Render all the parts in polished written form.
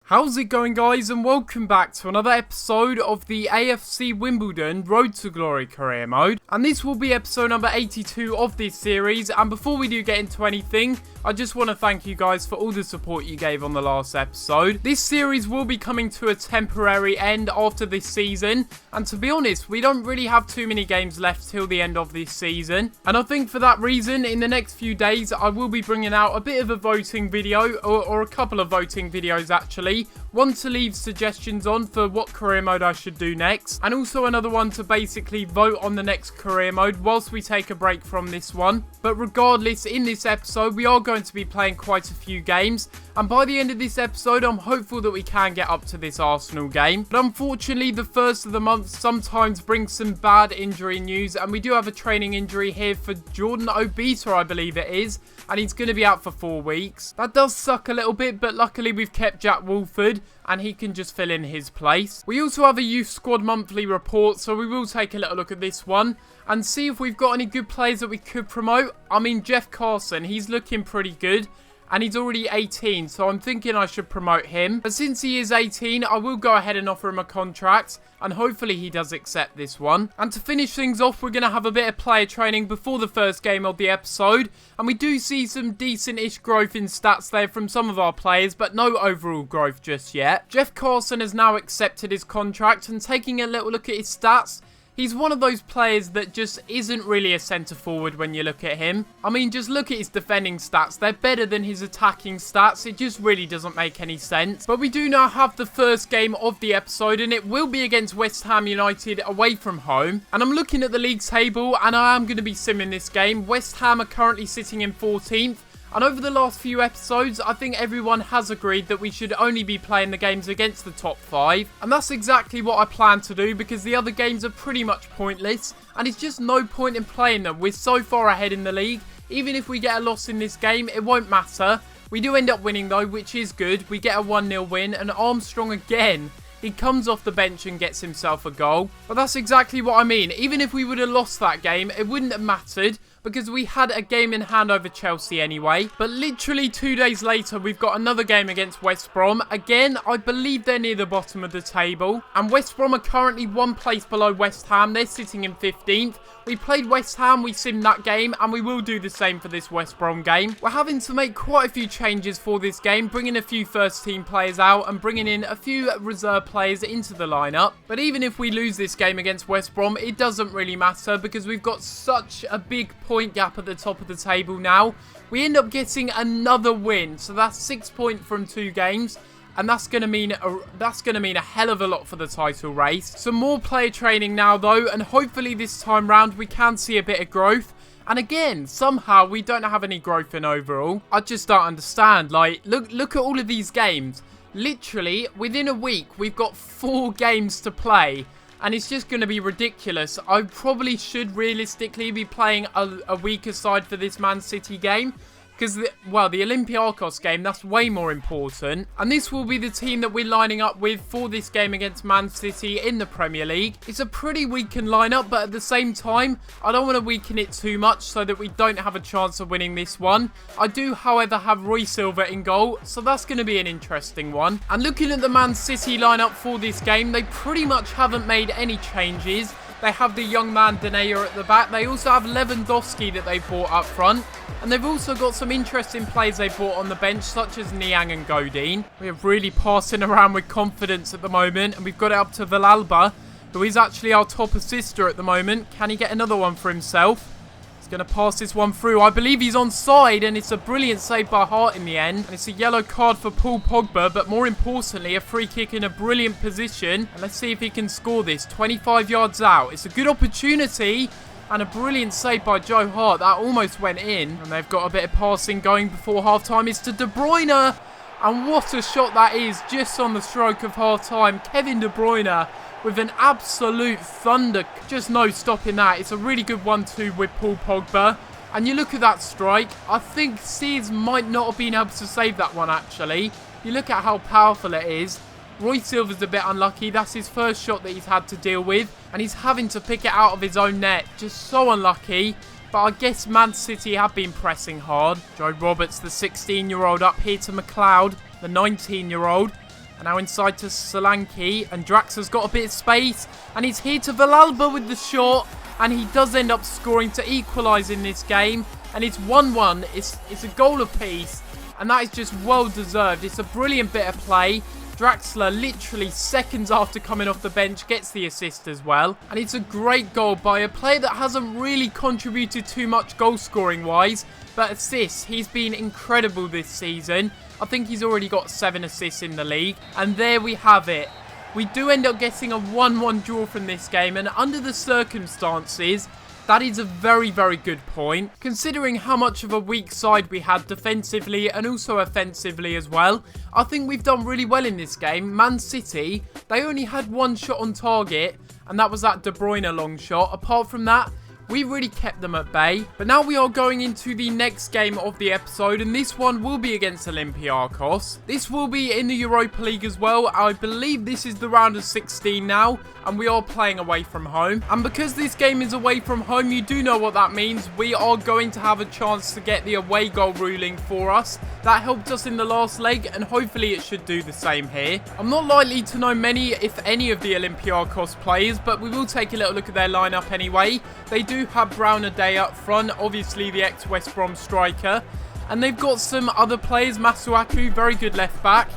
How's it going, guys, and welcome back to another episode of the AFC Wimbledon Road to Glory Career Mode. And this will be episode number 82 of this series. And before we do get into anything, I just want to thank you guys for all the support you gave on the last episode. This series will be coming to a temporary end after this season. And to be honest, we don't really have too many games left till the end of this season. And I think for that reason, in the next few days, I will be bringing out a bit of a voting video, or a couple of voting videos actually. One to leave suggestions on for what career mode I should do next, and also another one to basically vote on the next career mode whilst we take a break from this one. But regardless, in this episode we are going to be playing quite a few games, and by the end of this episode I'm hopeful that we can get up to this Arsenal game. But unfortunately the first of the month sometimes brings some bad injury news, and we do have a training injury here for Jordan Obita, I believe it is, and he's going to be out for 4 weeks. That does suck a little bit, but luckily we've kept Jack Wolford and he can just fill in his place. We also have a youth squad monthly report, so we will take a little look at this one and see if we've got any good players that we could promote. I mean, Jeff Carson, he's looking pretty good. And he's already 18, so I'm thinking I should promote him. But since he is 18, I will go ahead and offer him a contract, and hopefully he does accept this one. And to finish things off, we're going to have a bit of player training before the first game of the episode. And we do see some decent-ish growth in stats there from some of our players, but no overall growth just yet. Jeff Carson has now accepted his contract, and taking a little look at his stats, he's one of those players that just isn't really a centre forward when you look at him. I mean, just look at his defending stats. They're better than his attacking stats. It just really doesn't make any sense. But we do now have the first game of the episode, and it will be against West Ham United away from home. And I'm looking at the league table, and I am going to be simming this game. West Ham are currently sitting in 14th. And over the last few episodes, I think everyone has agreed that we should only be playing the games against the top 5. And that's exactly what I plan to do, because the other games are pretty much pointless. And it's just no point in playing them. We're so far ahead in the league. Even if we get a loss in this game, it won't matter. We do end up winning though, which is good. We get a 1-0 win, and Armstrong again. He comes off the bench and gets himself a goal. But that's exactly what I mean. Even if we would have lost that game, it wouldn't have mattered, because we had a game in hand over Chelsea anyway. But literally 2 days later, we've got another game against West Brom. Again, I believe they're near the bottom of the table. And West Brom are currently 1 place below West Ham. They're sitting in 15th. We played West Ham, we simmed that game, and we will do the same for this West Brom game. We're having to make quite a few changes for this game, bringing a few first team players out and bringing in a few reserve players into the lineup. But even if we lose this game against West Brom, it doesn't really matter, because we've got such a big point gap at the top of the table now. We end up getting another win, so that's 6 points from 2 games. And that's going to mean a hell of a lot for the title race. Some more player training now though, and hopefully this time round we can see a bit of growth. And again, somehow we don't have any growth in overall. I just don't understand. Like, look at all of these games. Literally, within a week, we've got 4 games to play. And it's just going to be ridiculous. I probably should realistically be playing a weaker side for this Man City game. Because, the Olympiakos game, that's way more important. And this will be the team that we're lining up with for this game against Man City in the Premier League. It's a pretty weakened lineup, but at the same time, I don't want to weaken it too much so that we don't have a chance of winning this one. I do, however, have Roy Silva in goal, so that's going to be an interesting one. And looking at the Man City lineup for this game, they pretty much haven't made any changes. They have the young man Denayer at the back. They also have Lewandowski that they bought up front. And they've also got some interesting players they bought on the bench, such as Niang and Godin. We are really passing around with confidence at the moment. And we've got it up to Villalba, who is actually our top assister at the moment. Can he get another one for himself? He's going to pass this one through. I believe he's onside, and it's a brilliant save by Hart in the end. And it's a yellow card for Paul Pogba, but more importantly, a free kick in a brilliant position. And let's see if he can score this. 25 yards out. It's a good opportunity. And a brilliant save by Joe Hart. That almost went in. And they've got a bit of passing going before half-time. It's to De Bruyne. And what a shot that is, just on the stroke of half-time. Kevin De Bruyne with an absolute thunder. Just no stopping that. It's a really good 1-2 with Paul Pogba. And you look at that strike. I think Sears might not have been able to save that one, actually. You look at how powerful it is. Roy Silva's a bit unlucky. That's his first shot that he's had to deal with. And he's having to pick it out of his own net. Just so unlucky. But I guess Man City have been pressing hard. Joe Roberts, the 16-year-old, up here to McLeod, the 19-year-old. And now inside to Solanke, and Draxler's got a bit of space, and he's here to Villalba with the shot, and he does end up scoring to equalise in this game, and it's 1-1, it's a goal apiece, and that is just well deserved. It's a brilliant bit of play. Draxler, literally seconds after coming off the bench, gets the assist as well. And it's a great goal by a player that hasn't really contributed too much goal scoring wise, but assists, he's been incredible this season. I think he's already got 7 assists in the league. And there we have it. We do end up getting a 1-1 draw from this game, and under the circumstances, that is a very, very good point, considering how much of a weak side we had defensively and also offensively as well. I think we've done really well in this game. Man City, they only had 1 shot on target, and that was that De Bruyne long shot. Apart from that, we really kept them at bay. But now we are going into the next game of the episode, and this one will be against Olympiakos. This will be in the Europa League as well. I believe this is the round of 16 now, and we are playing away from home. And because this game is away from home, you do know what that means. We are going to have a chance to get the away goal ruling for us. That helped us in the last leg, and hopefully it should do the same here. I'm not likely to know many, if any, of the Olympiakos players, but we will take a little look at their lineup anyway. They do have Brown a day up front, obviously the ex-West Brom striker. And they've got some other players, Masuaku, very good left back.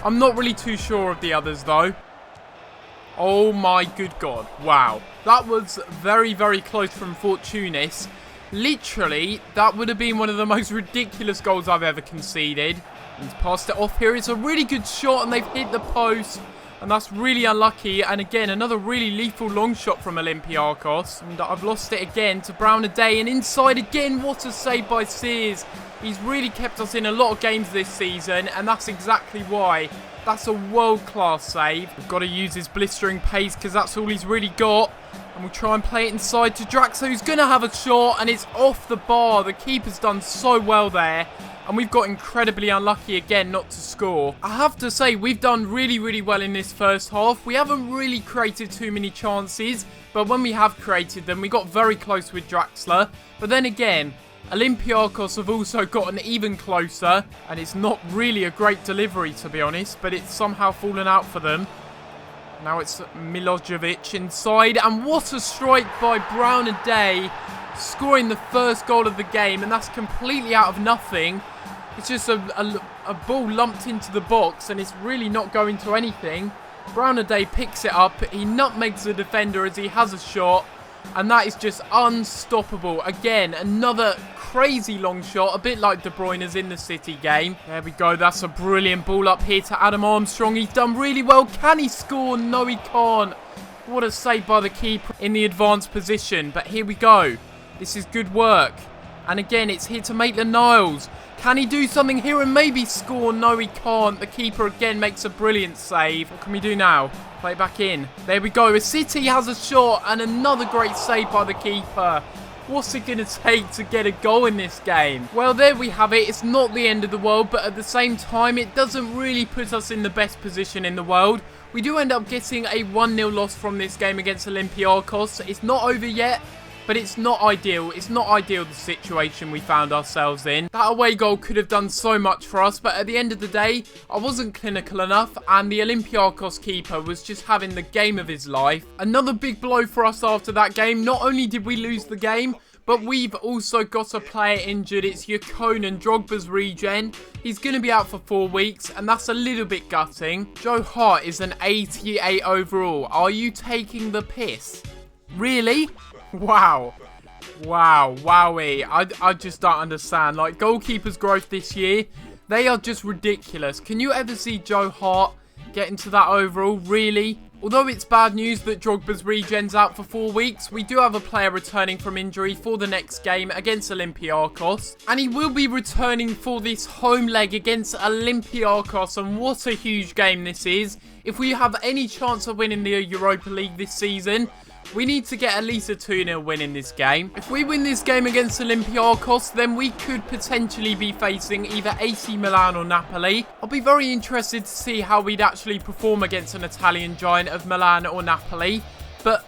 I'm not really too sure of the others though. Oh my good god, wow. That was very, very close from Fortunis. Literally, that would have been one of the most ridiculous goals I've ever conceded. He's passed it off here. It's a really good shot and they've hit the post. And that's really unlucky. And again, another really lethal long shot from Olympiakos. And I've lost it again to Brown a day. And inside again, what a save by Sears. He's really kept us in a lot of games this season. And that's exactly why. That's a world-class save. We've got to use his blistering pace because that's all he's really got. And we'll try and play it inside to Draxler, who's going to have a shot. And it's off the bar. The keeper's done so well there. And we've got incredibly unlucky again not to score. I have to say, we've done really, really well in this first half. We haven't really created too many chances. But when we have created them, we got very close with Draxler. But then again, Olympiakos have also gotten even closer. And it's not really a great delivery, to be honest. But it's somehow fallen out for them. Now it's Milojevic inside. And what a strike by Brown a day, scoring the first goal of the game. And that's completely out of nothing. It's just a ball lumped into the box, and it's really not going to anything. Brown a day picks it up. He nutmegs the defender as he has a shot. And that is just unstoppable. Again, another crazy long shot, a bit like De Bruyne's in the City game. There we go. That's a brilliant ball up here to Adam Armstrong. He's done really well. Can he score? No, he can't. What a save by the keeper in the advanced position. But here we go. This is good work. And again, it's here to Maitland-Niles. Can he do something here and maybe score? No, he can't. The keeper again makes a brilliant save. What can we do now? Play it back in. There we go. City has a shot and another great save by the keeper. What's it going to take to get a goal in this game? Well, there we have it. It's not the end of the world, but at the same time, it doesn't really put us in the best position in the world. We do end up getting a 1-0 loss from this game against Olympiakos. It's not over yet. But it's not ideal. It's not ideal, the situation we found ourselves in. That away goal could have done so much for us. But at the end of the day, I wasn't clinical enough. And the Olympiakos keeper was just having the game of his life. Another big blow for us after that game. Not only did we lose the game, but we've also got a player injured. It's Yakonan, Drogba's regen. He's going to be out for 4 weeks. And that's a little bit gutting. Joe Hart is an 88 overall. Are you taking the piss? Really? Wow. Wow. Wowie. I just don't understand. Like, goalkeepers' growth this year, they are just ridiculous. Can you ever see Joe Hart get into that overall? Really? Although it's bad news that Drogba's regen's out for 4 weeks, we do have a player returning from injury for the next game against Olympiakos. And he will be returning for this home leg against Olympiakos. And what a huge game this is. If we have any chance of winning the Europa League this season, we need to get at least a 2-0 win in this game. If we win this game against Olympiakos, then we could potentially be facing either AC Milan or Napoli. I'll be very interested to see how we'd actually perform against an Italian giant of Milan or Napoli. But,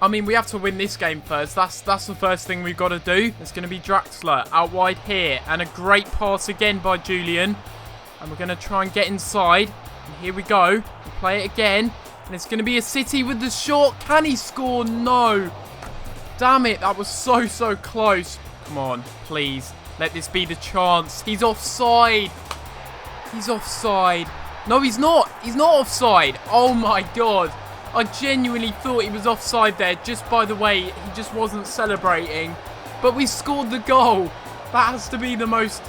I mean, we have to win this game first. That's the first thing we've got to do. It's going to be Draxler out wide here. And a great pass again by Julian. And we're going to try and get inside. And here we go. We'll play it again. And it's going to be a City with the shot. Can he score? No. Damn it. That was so close. Come on, please. Let this be the chance. He's offside. He's offside. No, he's not. He's not offside. Oh, my God. I genuinely thought he was offside there just by the way he just wasn't celebrating. But we scored the goal. That has to be the most,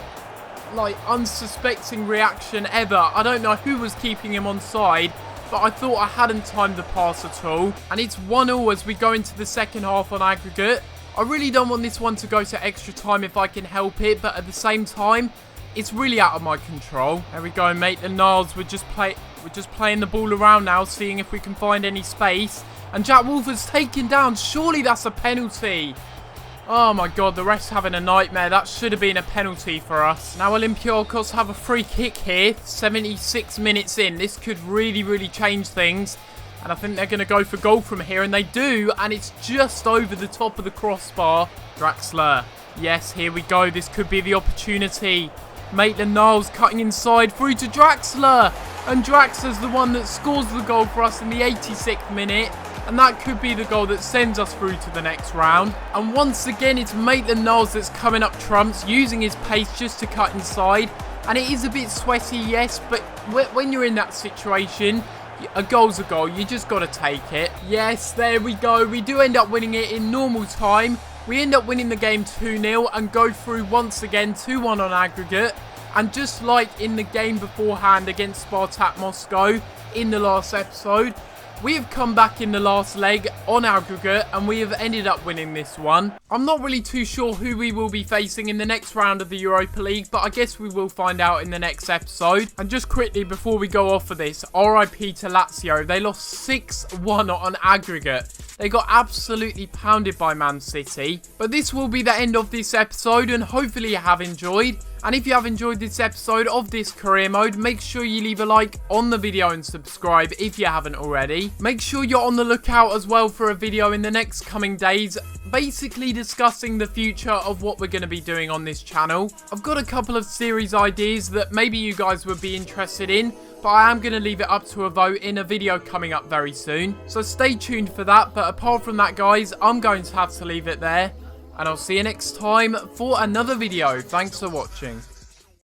like, unsuspecting reaction ever. I don't know who was keeping him onside, but I thought I hadn't timed the pass at all. And it's 1-1 as we go into the second half on aggregate. I really don't want this one to go to extra time if I can help it, but at the same time, it's really out of my control. There we go, mate. The Niles, we're just playing the ball around now, seeing if we can find any space. And Jack Wolford's taken down. Surely that's a penalty. Oh my God, the ref's having a nightmare. That should have been a penalty for us. Now Olympiakos have a free kick here. 76 minutes in. This could really change things. And I think they're going to go for goal from here. And they do. And it's just over the top of the crossbar. Draxler. Yes, here we go. This could be the opportunity. Maitland-Niles cutting inside through to Draxler. And Draxler's the one that scores the goal for us in the 86th minute. And that could be the goal that sends us through to the next round. And once again, it's Maitland-Niles that's coming up trumps, using his pace just to cut inside. And it is a bit sweaty, yes, but when you're in that situation, a goal's a goal. You just got to take it. Yes, there we go. We do end up winning it in normal time. We end up winning the game 2-0 and go through once again 2-1 on aggregate. And just like in the game beforehand against Spartak Moscow in the last episode, we have come back in the last leg on aggregate and we have ended up winning this one. I'm not really too sure who we will be facing in the next round of the Europa League, but I guess we will find out in the next episode. And just quickly before we go off of this, RIP to Lazio. They lost 6-1 on aggregate. They got absolutely pounded by Man City. But this will be the end of this episode and hopefully you have enjoyed. And if you have enjoyed this episode of this career mode, make sure you leave a like on the video and subscribe if you haven't already. Make sure you're on the lookout as well for a video in the next coming days, basically discussing the future of what we're going to be doing on this channel. I've got a couple of series ideas that maybe you guys would be interested in, but I am going to leave it up to a vote in a video coming up very soon. So stay tuned for that, but apart from that guys, I'm going to have to leave it there. And I'll see you next time for another video. Thanks for watching.